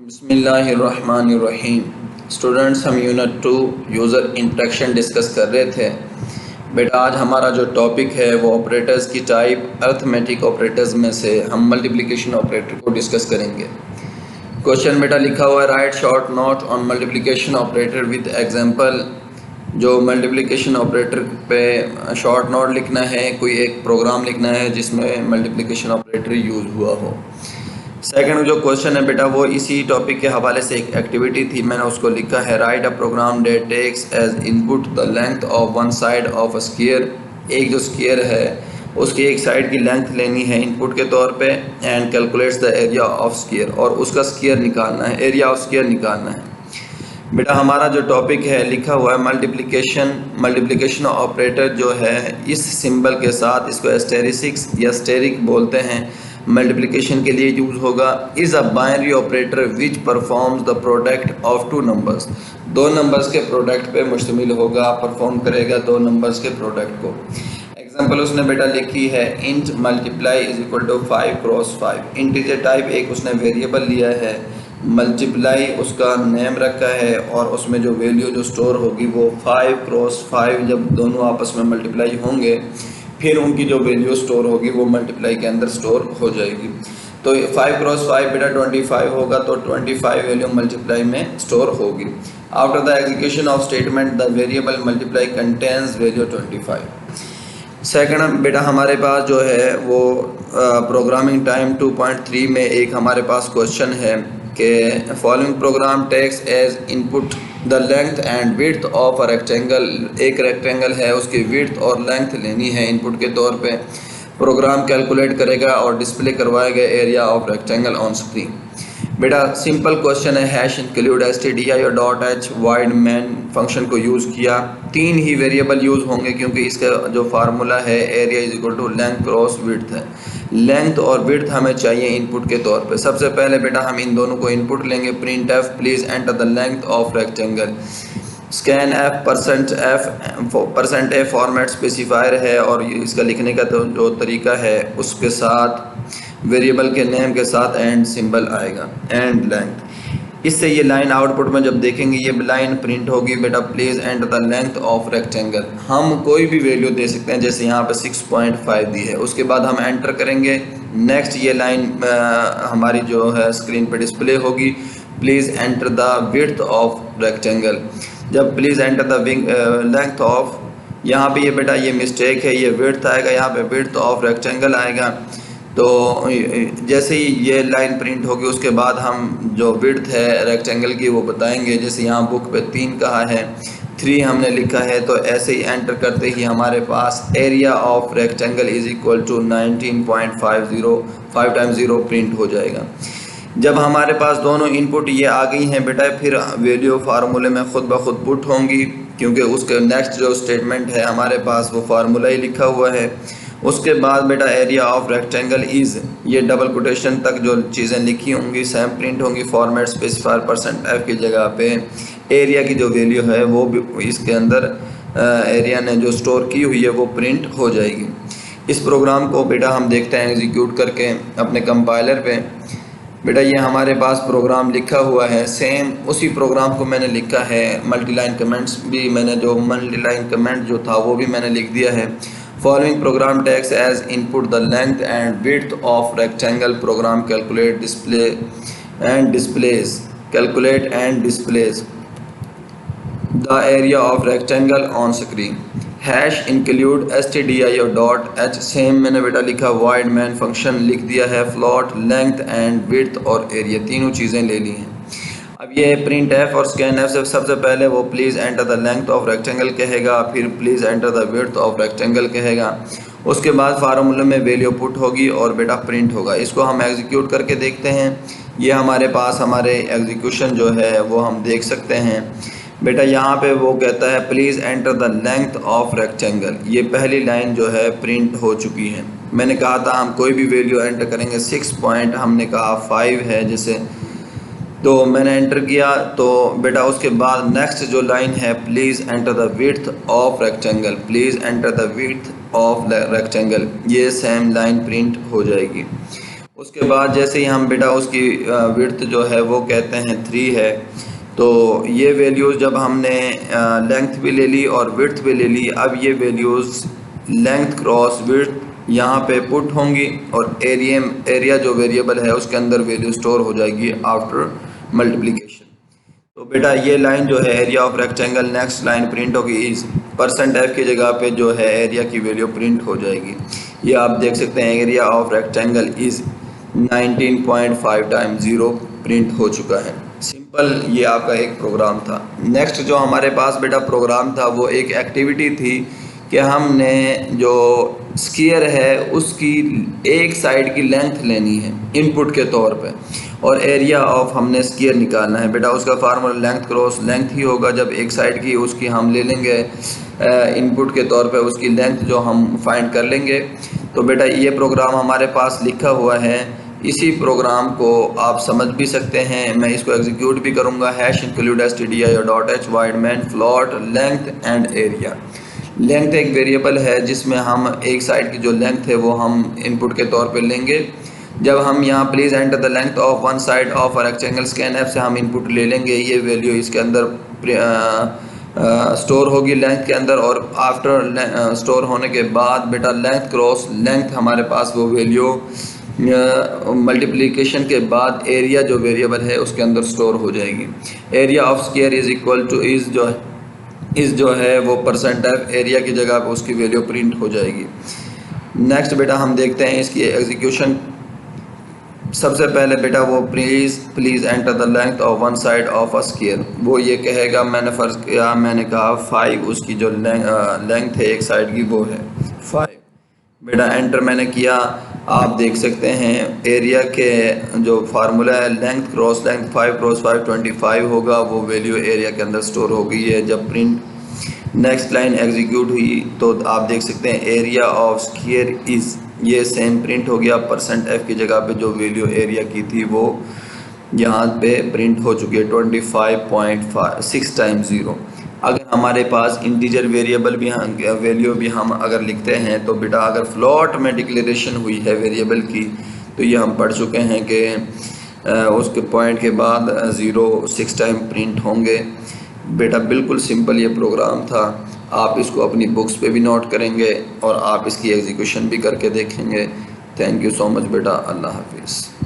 बिस्मिल्लाहिर्रहमानिर्रहीम। स्टूडेंट्स, हम unit 2 user interaction discuss कर रहे थे। बेटा आज हमारा जो टॉपिक है वो ऑपरेटर्स की टाइप अर्थमेटिक ऑपरेटर्स में से हम मल्टीप्लिकेशन ऑपरेटर को डिस्कस करेंगे। क्वेश्चन बेटा लिखा हुआ है, right short note on multiplication operator with example. जो मल्टीप्लिकेशन ऑपरेटर पे शॉर्ट नोट लिखना है, कोई एक प्रोग्राम लिखना है जिसमें मल्टीप्लिकेशन ऑपरेटर यूज़ हुआ हो। सेकंड जो क्वेश्चन है बेटा वो इसी टॉपिक के हवाले से एक एक्टिविटी थी, मैंने उसको लिखा है, write a program that takes as input the length of one side of a square. एक जो स्क्वायर है उसकी एक साइड की लेंथ लेनी है इनपुट के तौर पे, and calculates the area of square, और उसका स्क्वायर निकालना है, एरिया ऑफ स्क्वायर निकालना है। बेटा हमारा जो टॉपिक है लिखा हुआ है मल्टीप्लिकेशन ऑपरेटर जो है इस सिंबल के साथ, इसको एस्टेरिस्टिक्स या स्टेरिक बोलते हैं, मल्टीप्लिकेशन के लिए यूज़ होगा। Is a binary operator which performs the product of two numbers. दो नंबर्स के प्रोडक्ट पे मुश्तमिल होगा, परफॉर्म करेगा दो नंबर्स के प्रोडक्ट को। एग्जाम्पल उसने बेटा लिखी है, int multiply is equal to 5 cross 5। Integer type एक उसने वेरिएबल लिया है, मल्टीप्लाई उसका नेम रखा है, और उसमें जो वैल्यू जो स्टोर होगी वो 5 क्रॉस 5। जब दोनों आपस में मल्टीप्लाई होंगे फिर उनकी जो वैल्यू स्टोर होगी वो मल्टीप्लाई के अंदर स्टोर हो जाएगी। तो 5 क्रॉस 5 बेटा 25 होगा, तो 25 वैल्यू मल्टीप्लाई में स्टोर होगी। After the execution of statement the variable multiply contains value 25। Second बेटा हमारे पास जो है वो प्रोग्रामिंग टाइम 2.3 में एक हमारे पास क्वेश्चन है कि following program takes as input the length and width of a rectangle. एक रेक्टेंगल है, उसकी विड्थ और लेंथ लेनी है इनपुट के तौर पे। प्रोग्राम कैलकुलेट करेगा और डिस्प्ले करवाएगा area of rectangle on screen. बेटा सिंपल क्वेश्चन है, हैश इंक्लूड stdio और dot H wide main function को यूज़ किया। तीन ही वेरिएबल यूज़ होंगे क्योंकि इसका जो फार्मूला है area is equal to length cross width है। लेंथ और विड्थ हमें चाहिए इनपुट के तौर पे। सबसे पहले बेटा हम इन दोनों को इनपुट लेंगे। Print F please enter the length of rectangle. Scan F percent A format specifier है, और इसका लिखने का तो जो तरीका है उसके साथ वेरिएबल के नेम के साथ एंड सिंबल आएगा, एंड लेंथ। इससे ये लाइन आउटपुट में जब देखेंगे ये लाइन प्रिंट होगी, बेटा please enter the length of rectangle. हम कोई भी वैल्यू दे सकते हैं, जैसे यहाँ पे 6.5 दी है, उसके बाद हम एंटर करेंगे। नेक्स्ट ये लाइन हमारी जो है स्क्रीन पे डिस्प्ले होगी, please enter the width of rectangle. जब please enter the length of, यहाँ पे ये बेटा ये मिस्टेक है, ये विड्थ आएगा, यहाँ पे विड्थ ऑफ रेक्टेंगल आएगा। तो जैसे ही ये लाइन प्रिंट होगी उसके बाद हम जो विड्थ है रेक्टेंगल की वो बताएंगे। जैसे यहाँ बुक पे 3 कहा है, 3 हमने लिखा है, तो ऐसे ही एंटर करते ही हमारे पास area of rectangle is equal to 19.50, 5 times 0 print हो जाएगा। जब हमारे पास दोनों इनपुट ये आ गई हैं बेटा, फिर वैल्यू फार्मूले में ख़ुद ब खुद पुट होंगी, क्योंकि उसके नेक्स्ट जो स्टेटमेंट है हमारे पास वो फार्मूला ही लिखा हुआ है। उसके बाद बेटा एरिया ऑफ रेक्टेंगल इज़, ये डबल कोटेशन तक जो चीज़ें लिखी होंगी सेम प्रिंट होंगी। फॉर्मेट स्पेसिफायर परसेंट एफ की जगह पे एरिया की जो वैल्यू है वो भी इसके अंदर एरिया ने जो स्टोर की हुई है वो प्रिंट हो जाएगी। इस प्रोग्राम को बेटा हम देखते हैं एग्जीक्यूट करके अपने कंपाइलर पे। बेटा ये हमारे पास प्रोग्राम लिखा हुआ है, सेम उसी प्रोग्राम को मैंने लिखा है। मल्टीलाइन कमेंट्स भी मैंने, जो मल्टीलाइन कमेंट जो था वो भी मैंने लिख दिया है। Following program takes as input the length and width of rectangle. Program calculate and displays the area of rectangle on screen. Hash include stdio dot h, same मैंने बेटा लिखा वाइड मैन फंक्शन लिख दिया है। फ्लॉट लेंथ एंड विड्थ और area तीनों चीज़ें ले ली हैं। अब ये प्रिंट एफ और स्कैन एफ से सबसे पहले वो please enter the length of rectangle कहेगा, फिर please enter the width of rectangle कहेगा। उसके बाद फार्मूले में वैल्यू पुट होगी और बेटा प्रिंट होगा। इसको हम एग्जीक्यूट करके देखते हैं। ये हमारे पास हमारे एग्जीक्यूशन जो है वो हम देख सकते हैं। बेटा यहाँ पे वो कहता है please enter the length of rectangle. ये पहली लाइन जो है प्रिंट हो चुकी है। मैंने कहा था हम कोई भी वैल्यू एंटर करेंगे, 6 पॉइंट हमने कहा 5 है जैसे, तो मैंने एंटर किया। तो बेटा उसके बाद नेक्स्ट जो लाइन है, please enter the width of rectangle, please enter the width of rectangle, ये सेम लाइन प्रिंट हो जाएगी। उसके बाद जैसे ही हम बेटा उसकी विड्थ जो है वो कहते हैं 3 है, तो ये वैल्यूज़ जब हमने लेंथ भी ले ली और विड्थ भी ले ली, अब ये वैल्यूज़ लेंथ क्रॉस विड्थ यहाँ पे पुट होंगी और एरिया जो वेरिएबल है उसके अंदर वैल्यू स्टोर हो जाएगी आफ्टर मल्टीप्लिकेशन। तो बेटा ये लाइन जो है area of rectangle, next line print होगी इस %f की जगह पे जो है एरिया की वैल्यू प्रिंट हो जाएगी। ये आप देख सकते हैं area of rectangle is 19.5 times 0 print हो चुका है। सिंपल ये आपका एक प्रोग्राम था। नेक्स्ट जो हमारे पास बेटा प्रोग्राम था वो एक एक्टिविटी थी कि हमने जो स्क्वायर है उसकी एक साइड की लेंथ लेनी है इनपुट के तौर पे और एरिया ऑफ हमने स्क्वायर निकालना है। बेटा उसका फार्मूला लेंथ क्रॉस लेंथ ही होगा। जब एक साइड की उसकी हम ले लेंगे इनपुट के तौर पे उसकी लेंथ जो हम फाइंड कर लेंगे। तो बेटा ये प्रोग्राम हमारे पास लिखा हुआ है। इसी प्रोग्राम को आप समझ भी सकते हैं, मैं इसको एग्जीक्यूट भी करूँगा। #include stdio.h void main float length and area. Length एक वेरिएबल है जिसमें हम एक साइड की जो लेंथ है वो हम इनपुट के तौर पे लेंगे। जब हम यहाँ please enter the length of one side of a rectangle scanf से हम इनपुट ले लेंगे, ये वैल्यू इसके अंदर स्टोर होगी लेंथ के अंदर और आफ्टर स्टोर होने के बाद बेटा लेंथ क्रॉस लेंथ हमारे पास वो वैल्यू मल्टीप्लिकेशन के बाद एरिया जो वेरिएबल है उसके अंदर स्टोर हो जाएगी। Area of square is equal to इस जो है वो %f एरिया की जगह पर उसकी वैल्यू प्रिंट हो जाएगी। नेक्स्ट बेटा हम देखते हैं इसकी एग्जीक्यूशन। सबसे पहले बेटा वो please enter the length of one side of a square, वो ये कहेगा, मैंने फ़र्ज़ किया, मैंने कहा 5 उसकी जो लेंथ है एक साइड की वो है 5। बेटा एंटर मैंने किया। आप देख सकते हैं एरिया के जो फार्मूला है लेंथ क्रॉस लेंथ 5 क्रॉस 5 25 होगा, वो वैल्यू एरिया के अंदर स्टोर हो गई है। जब प्रिंट नेक्स्ट लाइन एग्जीक्यूट हुई तो आप देख सकते हैं एरिया ऑफ स्क्वायर इज़, ये सेम प्रिंट हो गया। %f की जगह पे जो वैल्यू एरिया की थी वो यहाँ पे प्रिंट हो चुकी है 25.6 टाइम्स 0। अगर हमारे पास इंटीजर वेरिएबल भी वैल्यू भी हम अगर लिखते हैं तो बेटा अगर फ्लॉट में डिक्लेरेशन हुई है वेरिएबल की तो ये हम पढ़ चुके हैं कि उसके पॉइंट के बाद 0 6 टाइम प्रिंट होंगे। बेटा बिल्कुल सिंपल ये प्रोग्राम था। आप इसको अपनी बुक्स पे भी नोट करेंगे और आप इसकी एग्जीक्यूशन भी करके देखेंगे। थैंक यू सो मच बेटा। अल्लाह हाफिज़।